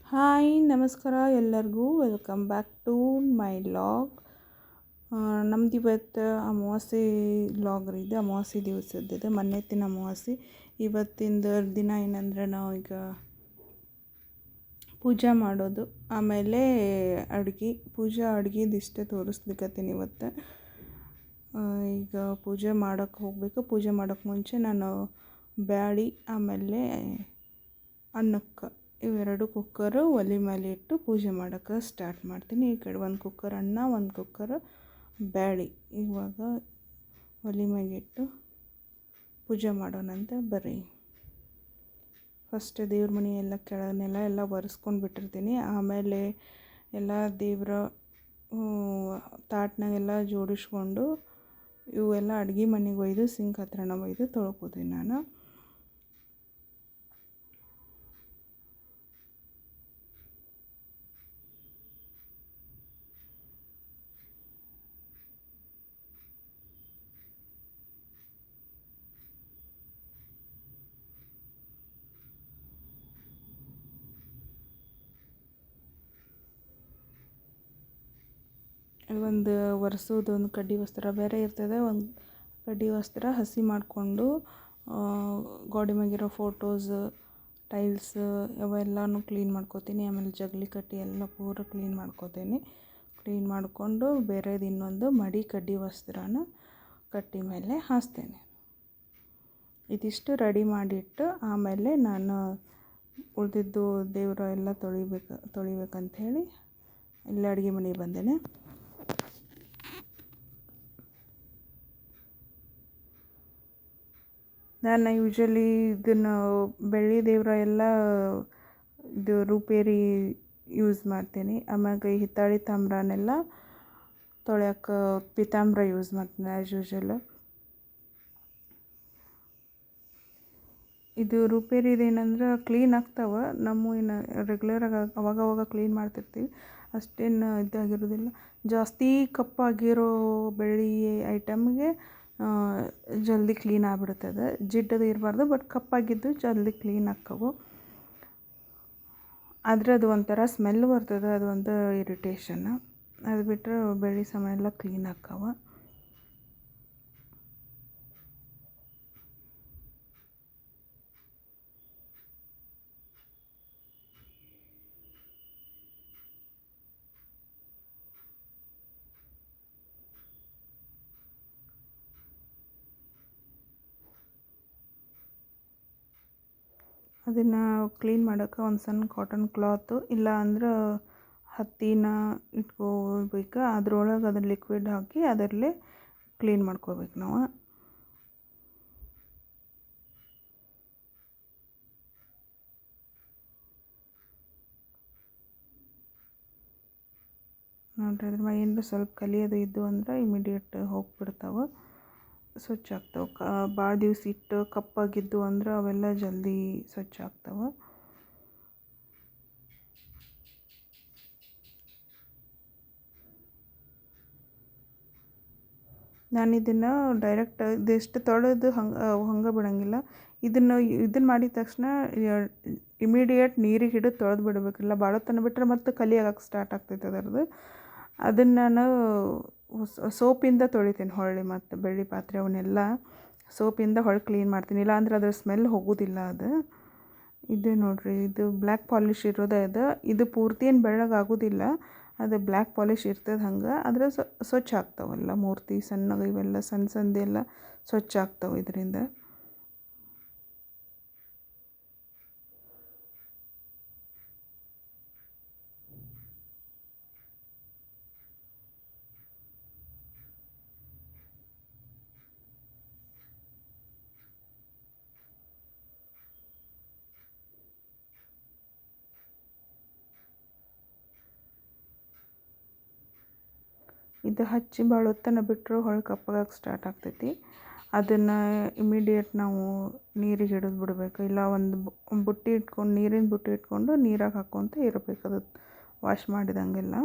Hi ನಮಸ್ಕಾರ ಎಲ್ಲರಿಗೂ welcome back to my vlog. ನಮ್ದು ಇವತ್ತು ಅಮಾವಾಸ್ಯೆ ಲಾಗ್ ಇದೆ. ಅಮಾವಾಸ್ಯೆ ದಿವಸದ್ದಿದೆ, ಮೊನ್ನೆತ್ತಿನ ಅಮಾವಾಸ್ಯೆ. ಇವತ್ತಿಂದ ದಿನ ಏನಂದ್ರೆ ನಾವು ಈಗ ಪೂಜೆ ಮಾಡೋದು, ಆಮೇಲೆ ಅಡುಗೆದು ಇಷ್ಟೇ ತೋರಿಸ್ಲಿಕ್ಕತ್ತೀನಿ ಇವತ್ತು. ಈಗ ಪೂಜೆ ಮಾಡೋಕ್ಕೆ ಹೋಗಬೇಕು. ಪೂಜೆ ಮಾಡೋಕ್ಕೆ ಮುಂಚೆ ನಾನು ಬ್ಯಾಳಿ ಆಮೇಲೆ ಅನ್ನಕ್ಕೆ ಇವೆರಡು ಕುಕ್ಕರು ಒಲೆ ಮೇಲೆ ಇಟ್ಟು ಪೂಜೆ ಮಾಡೋಕ್ಕೆ ಸ್ಟಾರ್ಟ್ ಮಾಡ್ತೀನಿ. ಈ ಕಡೆ ಒಂದು ಕುಕ್ಕರ್ ಅನ್ನ, ಒಂದು ಕುಕ್ಕರ್ ಬ್ಯಾಳಿ. ಇವಾಗ ಒಲೆ ಮೇಲೆ ಇಟ್ಟು ಪೂಜೆ ಮಾಡೋಣಂತ ಬರ್ರಿ. ಫಸ್ಟ್ ದೇವ್ರ ಮನೆ ಎಲ್ಲ ಕೆಳಗನೆಲ್ಲ ಎಲ್ಲ ಒರೆಸ್ಕೊಂಡು ಬಿಟ್ಟಿರ್ತೀನಿ. ಆಮೇಲೆ ಎಲ್ಲ ದೇವರ ತಾಟ್ನಾಗೆಲ್ಲ ಜೋಡಿಸ್ಕೊಂಡು ಇವೆಲ್ಲ ಅಡುಗೆ ಮನೆಗೆ ಒಯ್ದು ಸಿಂಕ್ ಹತ್ರನ ಒಯ್ದು ತೊಳ್ಕೊತೀನಿ ನಾನು. ಒಂದು ಒರೆಸೋದು ಒಂದು ಕಡ್ಡಿ ವಸ್ತ್ರ ಬೇರೆ ಇರ್ತದೆ. ಒಂದು ಕಡ್ಡಿ ವಸ್ತ್ರ ಹಸಿ ಮಾಡಿಕೊಂಡು ಗೋಡೆ ಮ್ಯಾಗಿರೋ ಫೋಟೋಸ್, ಟೈಲ್ಸ್ ಅವೆಲ್ಲನೂ ಕ್ಲೀನ್ ಮಾಡ್ಕೋತೀನಿ. ಆಮೇಲೆ ಜಗಲಿ ಕಟ್ಟಿ ಎಲ್ಲ ಪೂರ ಕ್ಲೀನ್ ಮಾಡ್ಕೋತೀನಿ. ಕ್ಲೀನ್ ಮಾಡಿಕೊಂಡು ಬೇರೆದು ಇನ್ನೊಂದು ಮಡಿ ಕಡ್ಡಿ ವಸ್ತ್ರನ ಕಟ್ಟಿ ಮೇಲೆ ಹಾಸ್ತೇನೆ. ಇದಿಷ್ಟು ರೆಡಿ ಮಾಡಿಟ್ಟು ಆಮೇಲೆ ನಾನು ಉಳಿದಿದ್ದು ದೇವರ ಎಲ್ಲ ತೊಳಿಬೇಕಂತ ಹೇಳಿ ಎಲ್ಲ ಅಡುಗೆ ಮನೆಗೆ ಬಂದೇನೆ. ನಾನು ಯೂಶ್ವಲಿ ಇದನ್ನು ಬೆಳ್ಳಿ ದೇವರ ಎಲ್ಲ ಇದು ರೂಪೇರಿ ಯೂಸ್ ಮಾಡ್ತೀನಿ. ಆಮ್ಯಾಗ ಈ ಹಿತ್ತಾಳಿ ತಾಮ್ರನೆಲ್ಲ ತೊಳ್ಯಕ್ಕೆ ಪಿತಾಂಬ್ರ ಯೂಸ್ ಮಾಡ್ತೀನಿ ಆ್ಯಸ್ ಯೂಶ್ವಲ್. ಇದು ರೂಪೇರಿದೇನಂದ್ರೆ ಕ್ಲೀನ್ ಆಗ್ತಾವೆ. ನಮ್ಮ ಇನ್ನು ರೆಗ್ಯುಲರಾಗಿ ಅವಾಗವಾಗ ಕ್ಲೀನ್ ಮಾಡ್ತಿರ್ತೀವಿ, ಅಷ್ಟೇನು ಇದಾಗಿರೋದಿಲ್ಲ. ಜಾಸ್ತಿ ಕಪ್ಪಾಗಿರೋ ಬೆಳ್ಳಿ ಐಟಮ್ಗೆ ಜಲ್ದಿ ಕ್ಲೀನ್ ಆಗಿಬಿಡ್ತದೆ. ಜಿಡ್ಡದು ಇರಬಾರ್ದು, ಬಟ್ ಕಪ್ಪಾಗಿದ್ದು ಜಲ್ದಿ ಕ್ಲೀನ್ ಆಕ್ಕವು. ಆದರೆ ಅದು ಒಂಥರ ಸ್ಮೆಲ್ ಬರ್ತದೆ, ಅದು ಒಂದು ಇರಿಟೇಷನ್. ಅದು ಬಿಟ್ಟರೆ ಬೆಳ್ಳಿ ಸಾಮಾನು ಎಲ್ಲ ಕ್ಲೀನ್ ಆಕ್ಕವ. ಅದನ್ನು ಕ್ಲೀನ್ ಮಾಡೋಕ್ಕೆ ಒಂದು ಸಣ್ಣ ಕಾಟನ್ ಕ್ಲಾತು ಇಲ್ಲ ಅಂದ್ರೆ ಹತ್ತಿನ ಇಟ್ಕೋಬೇಕು. ಅದ್ರೊಳಗೆ ಅದನ್ನು ಲಿಕ್ವಿಡ್ ಹಾಕಿ ಅದರಲ್ಲೇ ಕ್ಲೀನ್ ಮಾಡ್ಕೋಬೇಕು ನಾವು. ನೋಡ್ರಿ, ಅದ್ರ ಮ್ಯಾಗ ಏನಾರ ಸ್ವಲ್ಪ ಕಲಿಯೋದು ಇದ್ದು ಅಂದ್ರೆ ಇಮಿಡಿಯೇಟ್ ಹೋಗಿಬಿಡ್ತಾವೆ, ಸ್ವಚ್ಛ ಆಗ್ತಾವೆ. ಭಾಳ ದಿವ್ಸ ಇಟ್ಟು ಕಪ್ಪಾಗಿದ್ದು ಅಂದ್ರೆ ಅವೆಲ್ಲ ಜಲ್ದಿ ಸ್ವಚ್ಛ ಆಗ್ತಾವೆ. ನಾನು ಇದನ್ನು ಡೈರೆಕ್ಟ್ ಇದೆಷ್ಟು ತೊಳೆದು ಹಂಗೆ ಬಿಡೋಂಗಿಲ್ಲ. ಇದನ್ನು ಮಾಡಿದ ತಕ್ಷಣ ಇಮಿಡಿಯೇಟ್ ನೀರಿಗೆ ಹಿಡಿದು ತೊಳೆದು ಬಿಡಬೇಕಿಲ್ಲ. ಭಾಳ ಹೊತ್ತನ ಬಿಟ್ಟರೆ ಮತ್ತೆ ಕಲಿ ಆಗಕ್ಕೆ ಸ್ಟಾರ್ಟ್ ಆಗ್ತೈತೆ ಅದರದ್ದು. ಅದನ್ನು ನಾನು ಸೋಪಿಂದ ತೊಳಿತೀನಿ. ಹೊಳ್ಳಿ ಮತ್ತು ಬೆಳ್ಳಿ ಪಾತ್ರೆ ಅವನ್ನೆಲ್ಲ ಸೋಪಿಂದ ಹೊಳ್ಳಿ ಕ್ಲೀನ್ ಮಾಡ್ತೀನಿ, ಇಲ್ಲಾಂದ್ರೆ ಅದ್ರ ಸ್ಮೆಲ್ ಹೋಗೋದಿಲ್ಲ ಅದು. ಇದು ನೋಡಿರಿ, ಇದು ಬ್ಲ್ಯಾಕ್ ಪಾಲಿಷ್ ಇರೋದೇ ಇದು ಪೂರ್ತಿ ಏನು ಬೆಳ್ಳಗಾಗೋದಿಲ್ಲ, ಅದು ಬ್ಲ್ಯಾಕ್ ಪಾಲಿಷ್ ಇರ್ತದೆ ಹಂಗೆ. ಆದರೆ ಸ್ವಚ್ಛ ಆಗ್ತಾವಲ್ಲ ಮೂರ್ತಿ ಸಣ್ಣಗೆ, ಇವೆಲ್ಲ ಸಣ್ಣದೆಲ್ಲ ಸ್ವಚ್ಛ ಆಗ್ತಾವೆ ಇದರಿಂದ. ಇದು ಹಚ್ಚಿ ಭಾಳ ಹೊತ್ತನ ಬಿಟ್ಟರು ಹೊಳ್ಳಿ ಕಪ್ಪಾಗಕ್ಕೆ ಸ್ಟಾರ್ಟ್ ಆಗ್ತೈತಿ. ಅದನ್ನು ಇಮಿಡಿಯೇಟ್ ನಾವು ನೀರಿಗೆ ಹಿಡಿದು ಬಿಡಬೇಕು. ಇಲ್ಲ ಒಂದು ಬುಟ್ಟಿ ಇಟ್ಕೊಂಡು, ನೀರಿನ ಬುಟ್ಟಿ ಇಟ್ಕೊಂಡು ನೀರಾಗ ಹಾಕ್ಕೊತ ಇರಬೇಕು, ಅದು ವಾಶ್ ಮಾಡಿದಂಗೆಲ್ಲ.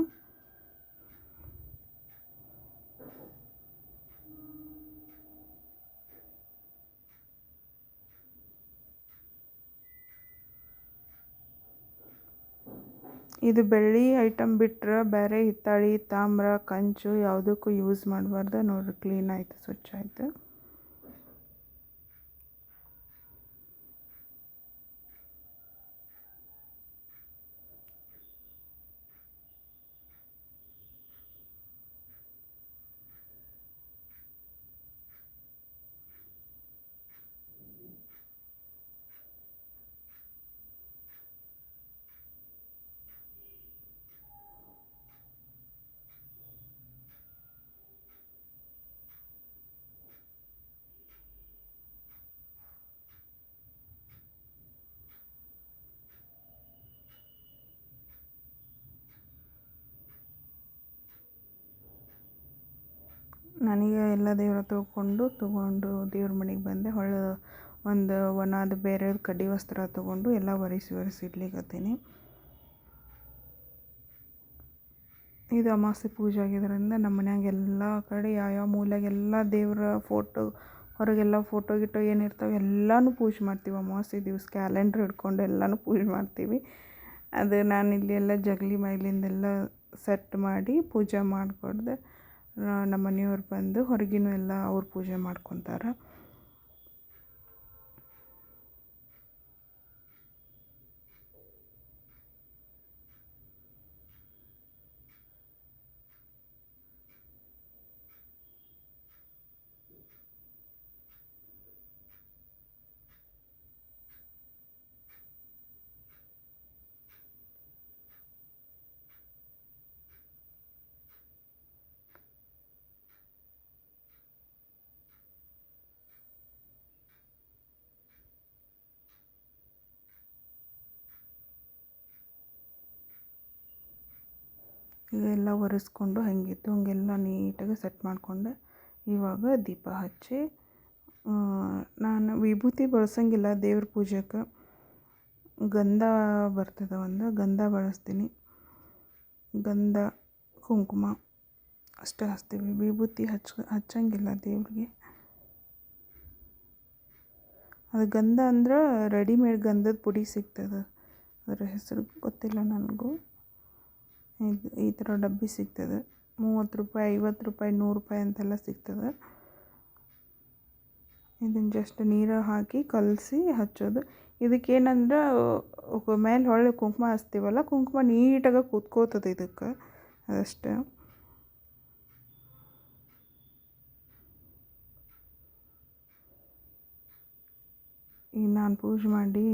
ಇದು ಬೆಳ್ಳಿ ಐಟಮ್ ಬಿಟ್ಟರೆ ಬೇರೆ ಹಿತ್ತಾಳಿ ತಾಮ್ರ ಕಂಚು ಯಾವುದಕ್ಕೂ ಯೂಸ್ ಮಾಡಬಾರ್ದು. ನೋಡಿರಿ ಕ್ಲೀನ್ ಆಯಿತು, ಸ್ವಚ್ಛ ಆಯಿತು. ನನಗೆ ಎಲ್ಲ ದೇವ್ರ ತೊಗೊಂಡು ದೇವ್ರ ಮನೆಗೆ ಬಂದೆ. ಒಂದು ಒಣದ ಬೇರೆ ಕಡ್ಡಿ ವಸ್ತ್ರ ತೊಗೊಂಡು ಎಲ್ಲ ಒರೆಸಿ ಇಡ್ಲಿಕತ್ತೀನಿ. ಇದು ಅಮಾವಾಸ್ಯೆ ಪೂಜೆ ಆಗಿದ್ದರಿಂದ ನಮ್ಮ ಮನ್ಯಾಗ ಎಲ್ಲ ಕಡೆ ಯಾವ ಮೂಲೆಗೆಲ್ಲ ದೇವರ ಫೋಟೋ, ಹೊರಗೆಲ್ಲ ಫೋಟೋ ಗಿಟೋ ಏನಿರ್ತಾವೆ ಎಲ್ಲನೂ ಪೂಜೆ ಮಾಡ್ತೀವಿ. ಅಮಾವಾಸ್ಯೆ ದಿವಸ ಕ್ಯಾಲೆಂಡ್ರ್ ಹಿಡ್ಕೊಂಡು ಎಲ್ಲನೂ ಪೂಜೆ ಮಾಡ್ತೀವಿ. ಅದು ನಾನು ಇಲ್ಲಿ ಎಲ್ಲ ಜಗಲಿ ಮೈಲಿಂದೆಲ್ಲ ಸೆಟ್ ಮಾಡಿ ಪೂಜೆ ಮಾಡಿಕೊಡ್ದೆ. ನಮ್ಮ ಮನೆಯವ್ರು ಬಂದು ಹೊರಗಿನೂ ಎಲ್ಲ ಅವ್ರು ಪೂಜೆ ಮಾಡ್ಕೊತಾರೆ. ಇದೆಲ್ಲ ಒರೆಸ್ಕೊಂಡು ಹಂಗಿತ್ತು ಹಂಗೆಲ್ಲ ನೀಟಾಗಿ ಸೆಟ್ ಮಾಡಿಕೊಂಡೆ. ಇವಾಗ ದೀಪ ಹಚ್ಚಿ, ನಾನು ವಿಭೂತಿ ಬಳಸಂಗಿಲ್ಲ ದೇವ್ರ ಪೂಜೆಗೆ. ಗಂಧ ಬರ್ತದೆ, ಗಂಧ ಬಳಸ್ತೀನಿ. ಗಂಧ ಕುಂಕುಮ ಅಷ್ಟೇ ಹಚ್ತೀವಿ, ವಿಭೂತಿ ಹಚ್ಚಂಗಿಲ್ಲ ದೇವ್ರಿಗೆ. ಅದು ಗಂಧ ಅಂದ್ರೆ ರೆಡಿಮೇಡ್ ಗಂಧದ ಪುಡಿ ಸಿಗ್ತದೆ, ಅದರ ಹೆಸರು ಗೊತ್ತಿಲ್ಲ ನನಗೂ. ಈ ಥರ ಡಬ್ಬಿ ಸಿಗ್ತದೆ, 30 ರೂಪಾಯಿ 50 ರೂಪಾಯಿ 100 ರೂಪಾಯಿ ಅಂತೆಲ್ಲ ಸಿಗ್ತದೆ. ಇದನ್ನು ಜಸ್ಟ್ ನೀರು ಹಾಕಿ ಕಲಸಿ ಹಚ್ಚೋದು. ಇದಕ್ಕೇನಂದ್ರೆ ಮೇಲೆ ಹೊಳ್ಳಿ ಕುಂಕುಮ ಹಚ್ತೀವಲ್ಲ, ಕುಂಕುಮ ನೀಟಾಗಿ ಕೂತ್ಕೋತದೆ ಇದಕ್ಕೆ, ಅದಷ್ಟೇ. ಈಗ ನಾನು ಪೂಜೆ ಮಾಡಿ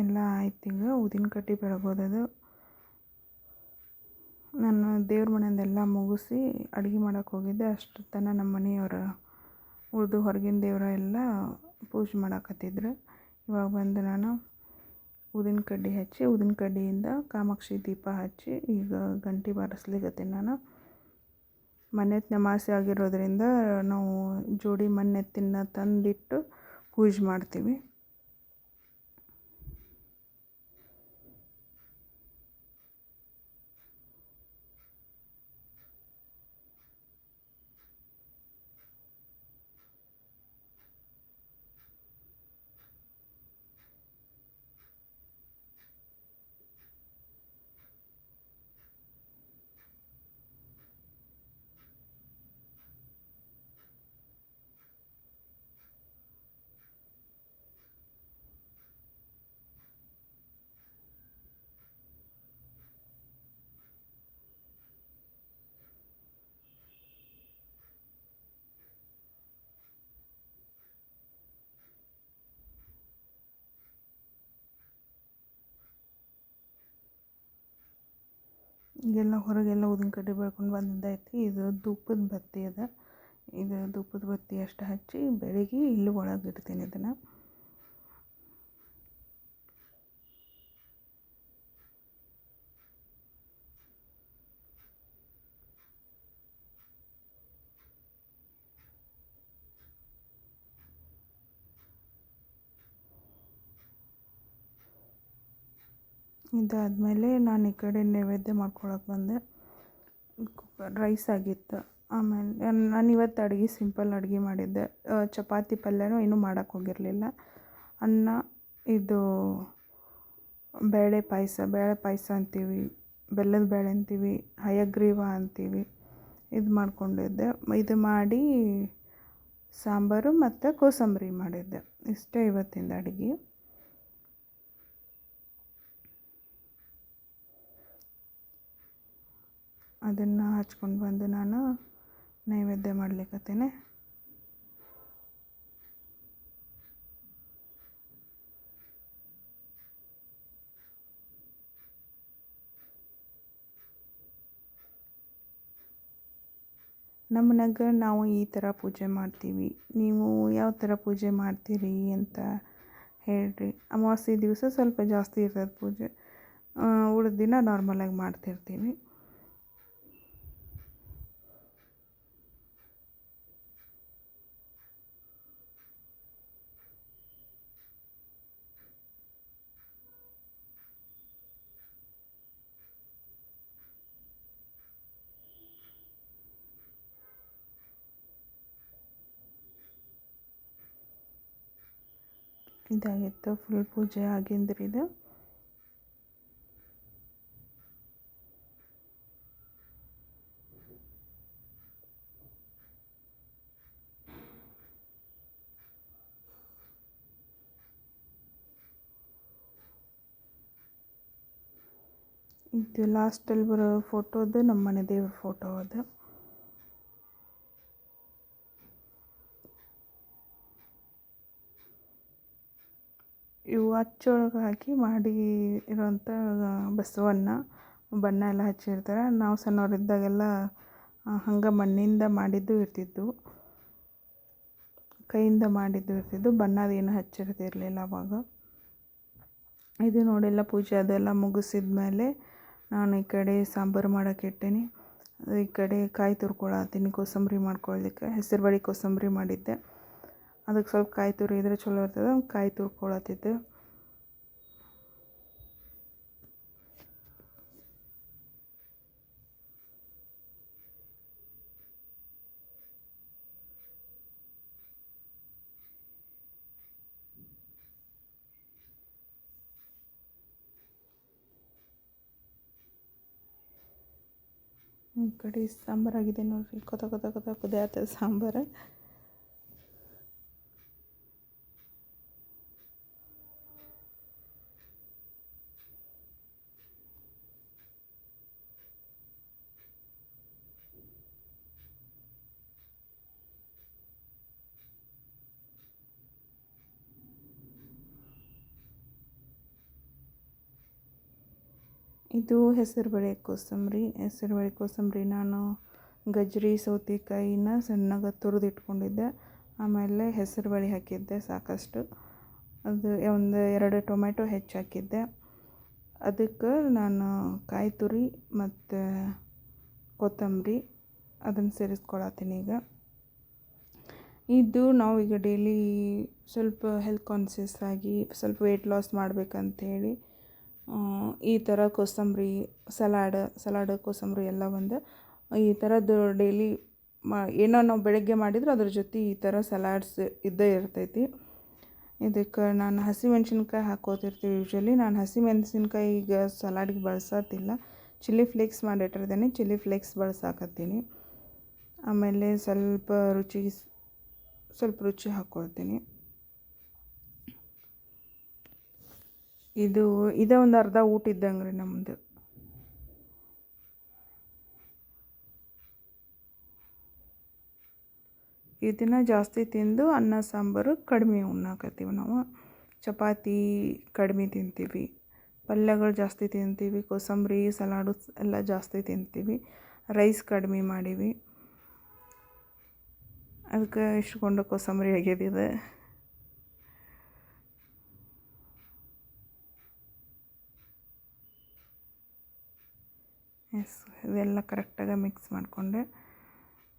ಎಲ್ಲ ಆಯ್ತು. ಈಗ ಊದಿನ ಕಡ್ಡಿ ಬೆಳಗೋದದು. ನಾನು ದೇವ್ರ ಮನೆಯಿಂದೆಲ್ಲ ಮುಗಿಸಿ ಅಡುಗೆ ಮಾಡೋಕ್ಕೆ ಹೋಗಿದ್ದೆ. ಅಷ್ಟು ತನಕ ನಮ್ಮ ಮನೆಯವರು ಉಳಿದು ಹೊರಗಿನ ದೇವರ ಎಲ್ಲ ಪೂಜೆ ಮಾಡಕತ್ತಿದ್ರು. ಇವಾಗ ಬಂದು ನಾನು ಊದಿನ ಕಡ್ಡಿ ಹಚ್ಚಿ, ಊದಿನ ಕಡ್ಡಿಯಿಂದ ಕಾಮಾಕ್ಷಿ ದೀಪ ಹಚ್ಚಿ ಈಗ ಗಂಟೆ ಬಾರಿಸ್ಲಿಕತ್ತೀನಿ ನಾನು. ಮಣ್ಣೆತ್ತಿನ ಅಮಾವಾಸ್ಯೆ ಆಗಿರೋದ್ರಿಂದ ನಾವು ಜೋಡಿ ಮಣ್ಣೆತ್ತಿನ ತಂದಿಟ್ಟು ಪೂಜೆ ಮಾಡ್ತೀವಿ. ಈಗೆಲ್ಲ ಹೊರಗೆಲ್ಲ ಊದಿನ ಕಡ್ಡಿ ಬೆಳ್ಕೊಂಡು ಬಂದಿದ್ದೈತಿ. ಇದು ಧೂಪದ ಬತ್ತಿ ಅದ. ಇದು ಧೂಪದ ಬತ್ತಿ ಅಷ್ಟು ಹಚ್ಚಿ ಬೆಳಗ್ಗೆ ಇಲ್ಲಿ ಒಳಗೆ ಇಡ್ತೀನಿ ಇದನ್ನು. ಇದಾದಮೇಲೆ ನಾನು ಈ ಕಡೆ ನೈವೇದ್ಯ ಮಾಡ್ಕೊಳಕ್ಕೆ ಬಂದೆ. ರೈಸ್ ಆಗಿತ್ತು. ಆಮೇಲೆ ನಾನು ಇವತ್ತು ಅಡುಗೆ ಸಿಂಪಲ್ ಅಡುಗೆ ಮಾಡಿದ್ದೆ. ಚಪಾತಿ ಪಲ್ಯನೂ ಏನೂ ಮಾಡೋಕ್ಕೆ ಹೋಗಿರಲಿಲ್ಲ. ಅನ್ನ ಇದು ಬೇಳೆ ಪಾಯಸ ಅಂತೀವಿ, ಬೆಲ್ಲದ ಬೇಳೆ ಅಂತೀವಿ, ಹಯಗ್ರೀವ ಅಂತೀವಿ. ಇದು ಮಾಡ್ಕೊಂಡಿದ್ದೆ. ಇದು ಮಾಡಿ ಸಾಂಬಾರು ಮತ್ತು ಕೋಸಂಬರಿ ಮಾಡಿದ್ದೆ. ಇಷ್ಟೇ ಇವತ್ತಿಂದ ಅಡುಗೆ. ಅದನ್ನು ಹಚ್ಕೊಂಡು ಬಂದು ನಾನು ನೈವೇದ್ಯ ಮಾಡ್ಲಿಕ್ಕತ್ತೇನೆ. ನಮ್ಮ ಮನ್ಯಾಗ ನಾವು ಈ ಥರ ಪೂಜೆ ಮಾಡ್ತೀವಿ. ನೀವು ಯಾವ ಥರ ಪೂಜೆ ಮಾಡ್ತೀರಿ ಅಂತ ಹೇಳ್ರಿ. ಅಮಾವಾಸ್ಯೆ ದಿವಸ ಸ್ವಲ್ಪ ಜಾಸ್ತಿ ಇರ್ತದೆ ಪೂಜೆ, ಉಳಿದ ದಿನ ನಾರ್ಮಲಾಗಿ ಮಾಡ್ತಿರ್ತೀವಿ. ಇದಾಗಿತ್ತು, ಫುಲ್ ಪೂಜೆ ಆಗಿಂದ್ರಿ ಇದು. ಇದು ಲಾಸ್ಟಲ್ಲಿ ಬರೋ ಫೋಟೋದು ನಮ್ಮ ಮನೆ ದೇವ್ರ ಫೋಟೋ ಅದು. ಇವು ಅಚ್ಚೊಳಗೆ ಹಾಕಿ ಮಾಡಿ ಇರೋಂಥ ಬಸವನ್ನ ಬಣ್ಣ ಎಲ್ಲ ಹಚ್ಚಿರ್ತಾರೆ. ನಾವು ಸಣ್ಣವರಿದ್ದಾಗೆಲ್ಲ ಹಂಗೆ ಮಣ್ಣಿಂದ ಮಾಡಿದ್ದು ಇರ್ತಿದ್ದು, ಕೈಯಿಂದ ಮಾಡಿದ್ದು ಇರ್ತಿದ್ದು, ಬಣ್ಣದ ಏನು ಹಚ್ಚಿರ್ತಿರ್ಲಿಲ್ಲ ಅವಾಗ. ಇದು ನೋಡೆಲ್ಲ ಪೂಜೆ ಅದೆಲ್ಲ ಮುಗಿಸಿದ ಮೇಲೆ ನಾನು ಈ ಕಡೆ ಸಾಂಬಾರು ಮಾಡೋಕೆ ಇಟ್ಟೀನಿ. ಈ ಕಡೆ ಕಾಯಿ ತುರ್ಕೊಳತ್ತೀನಿ ಕೋಸಂಬರಿ ಮಾಡ್ಕೊಳ್ಳಿಕ್ಕೆ. ಹೆಸರುಬೇಳೆ ಕೋಸಂಬರಿ ಮಾಡಿದ್ದೆ. ಅದಕ್ಕೆ ಸ್ವಲ್ಪ ಕಾಯಿ ತುರಿದ್ರೆ ಚಲೋ ಇರ್ತದೆ, ಕಾಯಿ ತುರ್ಕೊಳತ್ತಿದ್ದೆ. ಈ ಕಡೆ ಸಾಂಬಾರಾಗಿದೆ ನೋಡಿರಿ, ಕೊತ ಕೊತ ಕೊತ ಕುದಿಯತ್ತದ ಸಾಂಬಾರು. ಇದು ಹೆಸರುಬೇಳೆ ಕೋಸಂಬರಿ ನಾನು ಗಜ್ರಿ ಸೌತೆಕಾಯಿನ ಸಣ್ಣಗೆ ತುರಿದಿಟ್ಕೊಂಡಿದ್ದೆ. ಆಮೇಲೆ ಹೆಸರುಬೇಳೆ ಹಾಕಿದ್ದೆ ಸಾಕಷ್ಟು. ಅದು ಒಂದು 2 ಟೊಮೆಟೊ ಹೆಚ್ಚು ಹಾಕಿದ್ದೆ. ಅದಕ್ಕೆ ನಾನು ಕಾಯಿ ತುರಿ ಮತ್ತು ಕೊತ್ತಂಬರಿ ಅದನ್ನು ಸೇರಿಸ್ಕೊಳತ್ತೀನಿ ಈಗ. ಇದು ನಾವು ಈಗ ಡೈಲಿ ಸ್ವಲ್ಪ ಹೆಲ್ತ್ ಕಾನ್ಷಿಯಸ್ ಆಗಿ ಸ್ವಲ್ಪ ವೆಯ್ಟ್ ಲಾಸ್ ಮಾಡಬೇಕಂತೇಳಿ ಈ ಥರ ಕೋಸಂಬರಿ ಸಲಾಡ್ ಕೋಸಂಬರಿ ಎಲ್ಲ ಒಂದು ಈ ಥರದ್ದು ಡೈಲಿ ಏನೋ ನಾವು ಬೆಳಗ್ಗೆ ಮಾಡಿದ್ರೆ ಅದ್ರ ಜೊತೆ ಈ ಥರ ಸಲಾಡ್ಸ್ ಇದ್ದೇ ಇರ್ತೈತಿ. ಇದಕ್ಕೆ ನಾನು ಹಸಿಮೆಣ್ಸಿನ್ಕಾಯಿ ಹಾಕೋತಿರ್ತೀವಿ ಯೂಶ್ವಲಿ. ನಾನು ಹಸಿಮೆಣಸಿನ್ಕಾಯಿ ಈಗ ಸಲಾಡ್ಗೆ ಬಳಸತ್ತಿಲ್ಲ, ಚಿಲ್ಲಿ ಫ್ಲೇಕ್ಸ್ ಮಾಡಿಟ್ಟಿರ್ತೀನಿ, ಚಿಲ್ಲಿ ಫ್ಲೇಕ್ಸ್ ಬಳಸಾಕತ್ತೀನಿ. ಆಮೇಲೆ ಸ್ವಲ್ಪ ರುಚಿ ಹಾಕ್ಕೊಳ್ತೀನಿ. ಇದೇ ಒಂದು ಅರ್ಧ ಊಟ ಇದ್ದಂಗೆ ರೀ ನಮ್ಮದು. ಇದನ್ನು ಜಾಸ್ತಿ ತಿಂದು ಅನ್ನ ಸಾಂಬಾರು ಕಡಿಮೆ ಉಣ್ಣಾಕತ್ತೀವಿ ನಾವು. ಚಪಾತಿ ಕಡಿಮೆ ತಿಂತೀವಿ, ಪಲ್ಯಗಳು ಜಾಸ್ತಿ ತಿಂತೀವಿ, ಕೋಸಂಬರಿ ಸಲಾಡು ಎಲ್ಲ ಜಾಸ್ತಿ ತಿಂತೀವಿ. ರೈಸ್ ಕಡಿಮೆ ಮಾಡೀವಿ, ಅದಕ್ಕೆ ಇಷ್ಟುಕೊಂಡು ಕೋಸಂಬರಿ ಆಗ್ಯದಿದೆ. ಇದೆಲ್ಲ ಕರೆಕ್ಟಾಗಿ ಮಿಕ್ಸ್ ಮಾಡಿಕೊಂಡೆ.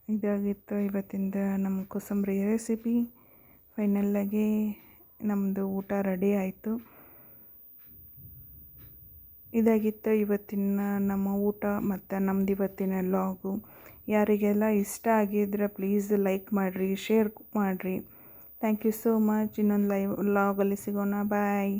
ಇದಾಗಿತ್ತು ಇವತ್ತಿಂದ ನಮ್ಮ ಕೋಸಂಬರಿ ರೆಸಿಪಿ. ಫೈನಲ್ಲಾಗಿ ನಮ್ಮದು ಊಟ ರೆಡಿ ಆಯಿತು. ಇದಾಗಿತ್ತು ಇವತ್ತಿನ ನಮ್ಮ ಊಟ ಮತ್ತು ನಮ್ಮದು ಇವತ್ತಿನ ಲಾಗು. ಯಾರಿಗೆಲ್ಲ ಇಷ್ಟ ಆಗಿದ್ರೆ ಪ್ಲೀಸ್ ಲೈಕ್ ಮಾಡಿರಿ, ಶೇರ್ ಮಾಡಿರಿ. Thank you so much. ಇನ್ನೊಂದು ಲಾಗಲ್ಲಿ ಸಿಗೋಣ. ಬಾಯ್.